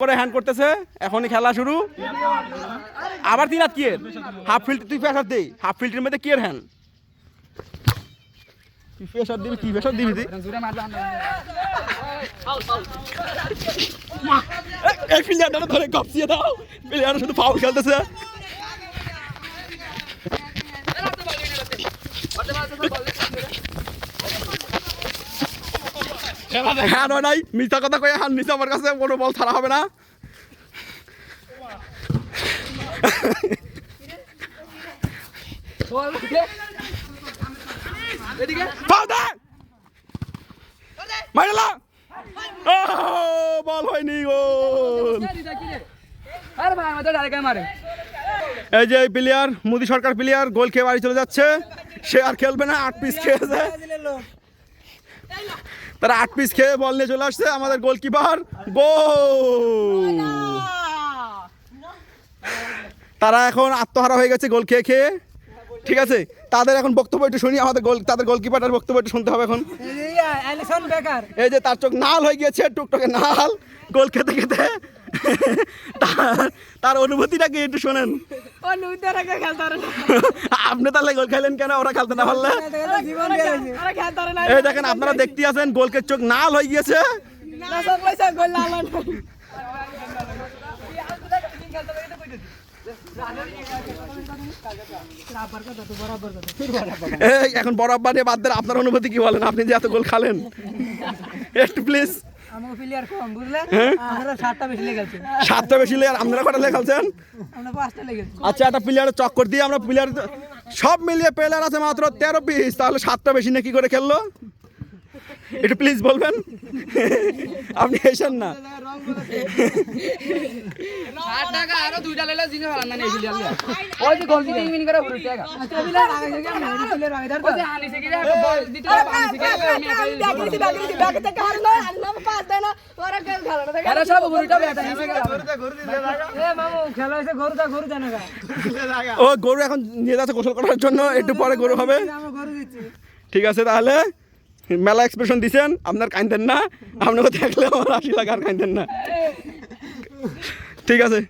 করে হ্যান্ড করতেছে, এখনই খেলা শুরু। আবার 3 হাত কি এর হাফ ফিল্ড, তুই প্রেসার দে, হাফ ফিল্ডের মধ্যে কি এর হ্যান্ড, তুই প্রেসার দিবি, কি প্রেসার দিবি তুই? এই প্লেয়ারটা ধরে কপসিয়ে দাও, প্লেয়ার শুধু ফাউল খেলতেছে। হ্যাঁ নয় নাই, মিথ্যা কথা কয়ে হ্যান্ড নিচে, আমার কাছে কোনো বল ছাড়া হবে না। বল হয়নি, গোল। এই যে প্লেয়ার, মোদী সরকার প্লেয়ার গোল খেয়ে বাড়ি চলে যাচ্ছে, সে আর খেলবে না, 8 পিস খেয়েছে। তারা 8 পিস খেয়ে বল নিয়ে চলে আসছে, আমাদের গোলকিপার গোল। তারা এখন আত্মহারা হয়ে গেছে গোল খেয়ে খেয়ে, ঠিক আছে। তাদের এখন বক্তব্য একটু শুনি, আমাদের তাদের গোলকিপারের বক্তব্য একটু শুনতে হবে এখন। এই যে তার চোখ নাল হয়ে গিয়েছে, টুকটকে নাল গোল খেতে খেতে। তার অনুভূতিটা কি একটু শোনেন। আপনি তাহলে গোল খেলেন কেন, ওরা খেলতে না পারলে? এই দেখেন, আপনারা দেখতে আছেন গোলকে চোখ নাল হয়ে গিয়েছে। এখন বরাবর নিয়ে বাদ দেন, আপনার অনুভূতি কি বলেন, আপনি যে এত গোল খালেন, একটু প্লিজ। সাতটা বেশি লেগে, আপনারা কটা লেগে খেলছেন? আচ্ছা, একটা প্লেয়ারের চক্কর দিয়ে আমরা প্লেয়ার সব মিলিয়ে প্লেয়ার আছে মাত্র 13 পিস, তাহলে 7টা বেশি না কি করে খেললো, একটু প্লিজ বলবেন। আপনি এসেন না। ও গরু এখন নিয়ে যাচ্ছে গোসল করার জন্য, একটু পরে গরু হবে। ঠিক আছে, তাহলে মেলা এক্সপ্রেশন দিছেন, আপনার কাঁদেন না, আপনাকে দেখলে আমার 80 লাখ আর কাঁদেন না। ঠিক আছে।